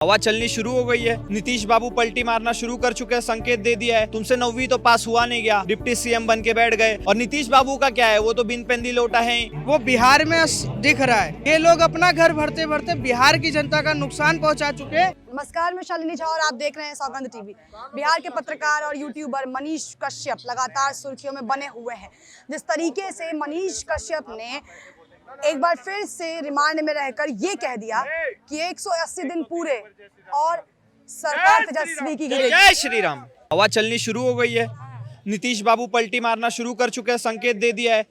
हवा चलनी शुरू हो गई है। नीतीश बाबू पलटी मारना शुरू कर चुके हैं, संकेत दे दिया है। तुमसे 9वीं तो पास हुआ नहीं गया, डिप्टी सीएम बन के बैठ गए। और नीतीश बाबू का क्या है, वो तो बिन पेंदी लोटा है। वो बिहार में दिख रहा है। ये लोग अपना घर भरते भरते बिहार की जनता का नुकसान पहुंचा चुके हैं। नमस्कार, मैं शालिनी झा और आप देख रहे हैं सौगंध टीवी। बिहार के पत्रकार और यूट्यूबर मनीष कश्यप लगातार सुर्खियों में बने हुए हैं। जिस तरीके से मनीष कश्यप ने एक बार फिर से रिमांड में रहकर ये कह दिया कि 180 दिन पूरे और सरकार तेजस्वी की गिरेगी। जय श्री राम। हवा चलनी शुरू हो गई है। नीतीश बाबू पलटी मारना शुरू कर चुके हैं, संकेत दे दिया है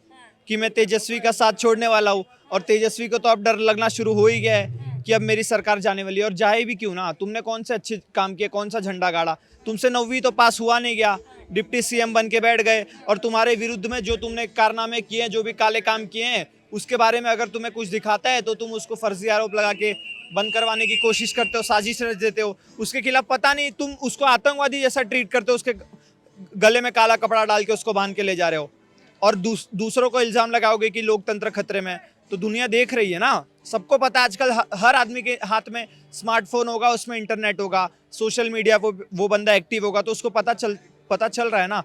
कि मैं तेजस्वी का साथ छोड़ने वाला हूँ। और तेजस्वी को तो अब डर लगना शुरू हो ही गया है कि अब मेरी सरकार जाने वाली है। और जाए भी क्यों ना, तुमने कौन से अच्छे काम किए, कौन सा झंडा गाड़ा। तुमसे 9वीं तो पास हुआ नहीं गया, डिप्टी सीएम बन के बैठ गए। और तुम्हारे विरुद्ध में जो तुमने कारनामे किए हैं, जो भी काले काम किए हैं, उसके बारे में अगर तुम्हें कुछ दिखाता है तो तुम उसको फर्जी आरोप लगा के बंद करवाने की कोशिश करते हो, साजिश रच देते हो। उसके खिलाफ पता नहीं तुम उसको आतंकवादी जैसा ट्रीट करते हो, उसके गले में काला कपड़ा डाल के उसको बांध के ले जा रहे हो। और दूसरों को इल्जाम लगाओगे कि लोकतंत्र खतरे में। तो दुनिया देख रही है ना, सबको पता है आजकल हर आदमी के हाथ में स्मार्टफोन होगा, उसमें इंटरनेट होगा, सोशल मीडिया वो बंदा एक्टिव होगा, तो उसको पता चल रहा है ना।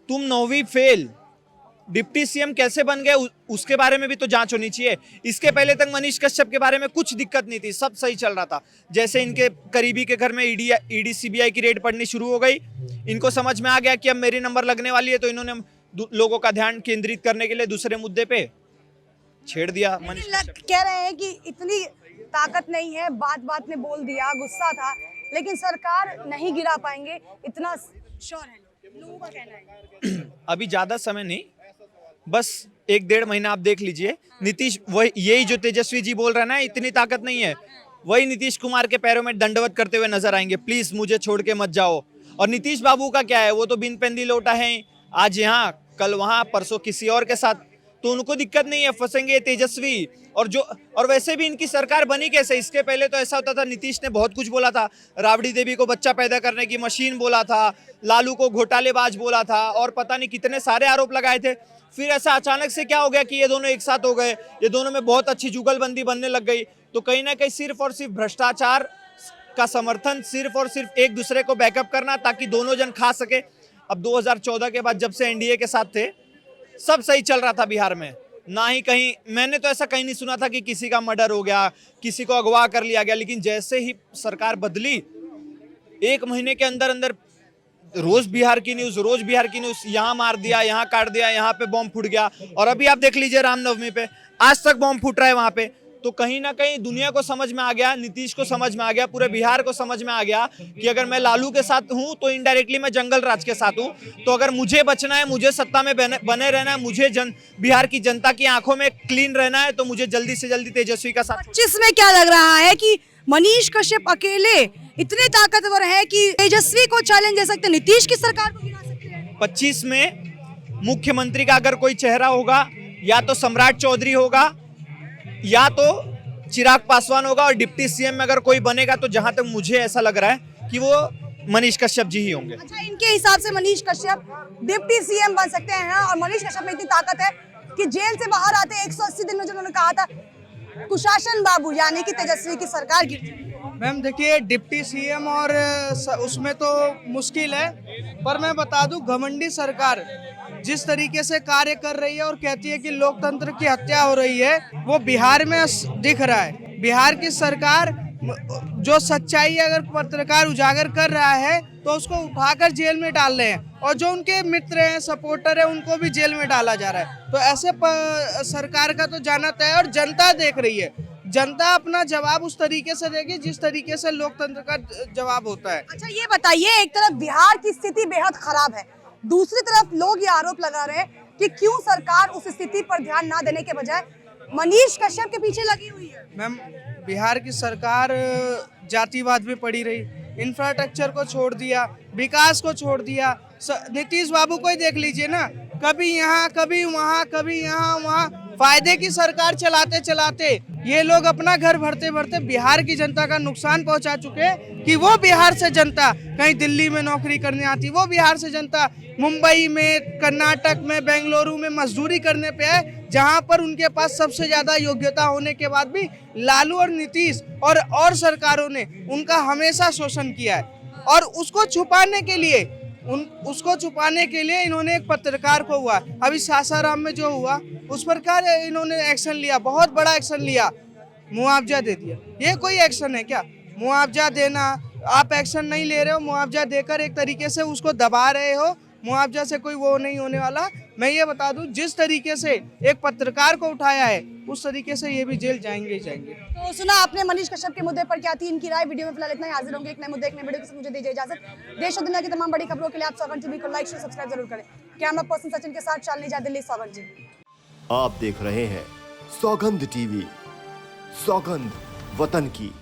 तुम 9वीं फेल, डिप्टी सीएम कैसे बन गए उसके बारे में भी तो जांच होनी चाहिए। इसके पहले तक मनीष कश्यप के बारे में कुछ दिक्कत नहीं थी, सब सही चल रहा था। जैसे इनके करीबी के घर में ईडी सीबीआई की रेड पड़नी शुरू हो गई, इनको समझ में आ गया कि अब मेरी नंबर लगने वाली है, तो इन्होंने लोगों का ध्यान केंद्रित करने के लिए दूसरे मुद्दे पे छेड़ दिया। मनीष कह रहे हैं कि इतनी ताकत नहीं है, बात बात में बोल दिया, गुस्सा था, लेकिन सरकार नहीं गिरा पाएंगे, इतना श्योर है लोगों का कहना है। अभी ज्यादा समय नहीं, बस 1-1.5 महीना आप देख लीजिए। नीतीश वही, यही जो तेजस्वी जी बोल रहे हैं ना, इतनी ताकत नहीं है, वही नीतीश कुमार के पैरों में दंडवत करते हुए नजर आएंगे। प्लीज मुझे छोड़ के मत जाओ। और नीतीश बाबू का क्या है, वो तो बिन पेंदी लोटा है, आज यहाँ कल वहां, परसों किसी और के साथ। तो उनको दिक्कत नहीं है, फंसेंगे तेजस्वी। और वैसे भी इनकी सरकार बनी कैसे। इसके पहले तो ऐसा होता था, नीतीश ने बहुत कुछ बोला था, राबड़ी देवी को बच्चा पैदा करने की मशीन बोला था, लालू को घोटालेबाज बोला था, और पता नहीं कितने सारे आरोप लगाए थे। फिर ऐसा अचानक से क्या हो गया कि ये दोनों एक साथ हो गए, ये दोनों में बहुत अच्छी जुगलबंदी बनने लग गई। तो कहीं ना कहीं सिर्फ और सिर्फ भ्रष्टाचार का समर्थन, सिर्फ और सिर्फ एक दूसरे को बैकअप करना ताकि दोनों जन खा सके। अब 2014 के बाद जब से एनडीए के साथ थे, सब सही चल रहा था बिहार में। ना ही कहीं मैंने तो ऐसा कहीं नहीं सुना था कि किसी का मर्डर हो गया, किसी को अगवा कर लिया गया। लेकिन जैसे ही सरकार बदली, 1 महीने के अंदर अंदर रोज बिहार की न्यूज, यहाँ मार दिया, यहाँ काट दिया, यहाँ पे बॉम्ब फूट गया। और अभी आप देख लीजिए रामनवमी पे आज तक बॉम्ब फूट रहा है वहां पे। तो कहीं ना कहीं दुनिया को समझ में आ गया, नीतीश को समझ में आ गया, पूरे बिहार को समझ में आ गया कि अगर मैं लालू के साथ हूं तो इनडायरेक्टली मैं जंगल राज के साथ हूं। तो अगर मुझे बचना है, मुझे सत्ता में बने रहना है, मुझे बिहार की जनता की आंखों में क्लीन रहना है, तो मुझे जल्दी से जल्दी तेजस्वी का साथ। 25 में क्या लग रहा है कि मनीष कश्यप अकेले इतने ताकतवर है कि तेजस्वी को चैलेंज दे सकते, नीतीश की सरकार को गिरा सकते हैं। 25 में मुख्यमंत्री का अगर कोई चेहरा होगा, या तो सम्राट चौधरी होगा, या तो चिराग पासवान होगा। और डिप्टी सीएम में अगर कोई बनेगा तो जहां तक मुझे ऐसा लग रहा है कि वो मनीष कश्यप जी ही होंगे। अच्छा, इनके हिसाब से मनीष कश्यप डिप्टी सीएम बन सकते हैं। और मनीष कश्यप में इतनी ताकत है कि जेल से बाहर आते 180 दिन में जो उन्होंने कहा था कुशासन बाबू यानी कि तेजस्वी की सरकार गिर। मैम देखिए, डिप्टी सीएम और उसमें तो मुश्किल है, पर मैं बता दूं, घमंडी सरकार जिस तरीके से कार्य कर रही है और कहती है कि लोकतंत्र की हत्या हो रही है, वो बिहार में दिख रहा है। बिहार की सरकार जो सच्चाई अगर पत्रकार उजागर कर रहा है तो उसको उठाकर जेल में डाल रहे हैं, और जो उनके मित्र हैं, सपोर्टर हैं, उनको भी जेल में डाला जा रहा है। तो ऐसे सरकार का तो जाना तय है। और जनता देख रही है, जनता अपना जवाब उस तरीके से देगी जिस तरीके से लोकतंत्र का जवाब होता है। अच्छा, ये बताइए, एक तरफ बिहार की स्थिति बेहद खराब है, दूसरी तरफ लोग ये आरोप लगा रहे हैं कि क्यों सरकार उस स्थिति पर ध्यान ना देने के बजाय मनीष कश्यप के पीछे लगी हुई है। मैम, बिहार की सरकार जातिवाद में पड़ी रही, इंफ्रास्ट्रक्चर को छोड़ दिया, विकास को छोड़ दिया। नीतीश बाबू को ही देख लीजिए ना, कभी यहाँ कभी वहाँ, कभी यहाँ वहाँ, फायदे की सरकार चलाते चलाते ये लोग अपना घर भरते भरते बिहार की जनता का नुकसान पहुंचा चुके हैं। कि वो बिहार से जनता कहीं दिल्ली में नौकरी करने आती, वो बिहार से जनता मुंबई में, कर्नाटक में, बेंगलुरु में मजदूरी करने पे आए, जहां पर उनके पास सबसे ज्यादा योग्यता होने के बाद भी लालू और नीतीश और सरकारों ने उनका हमेशा शोषण किया है। और उसको छुपाने के लिए इन्होंने एक पत्रकार को हुआ, अभी सासाराम में जो हुआ उस पर क्या इन्होंने एक्शन लिया, बहुत बड़ा एक्शन लिया, मुआवजा दे दिया। ये कोई एक्शन है क्या? मुआवजा देना, आप एक्शन नहीं ले रहे हो, मुआवजा देकर एक तरीके से उसको दबा रहे हो, मुआवजा से कोई वो नहीं होने वाला। मैं ये बता दूं, जिस तरीके से एक पत्रकार को उठाया है उस तरीके से ये भी जेल जाएंगे ही जाएंगे। तो सुना आपने मनीष कश्यप के मुद्दे पर क्या थी इनकी राय। वीडियो में फिलहाल इतना ही, हाजिर होंगे एक नए मुद्दे एक नए वीडियो के साथ। मुझे दीजिए इजाजत। देश और दुनिया की तमाम बड़ी खबरों के लिए आप सौगंध टीवी को लाइक शेयर सब्सक्राइब जरूर करें। कैमरा पर्सन सचिन के साथ शालिनी झा, दिल्ली, सौगंध जी। आप देख रहे हैं सौगंध टीवी, सौगंध वतन की।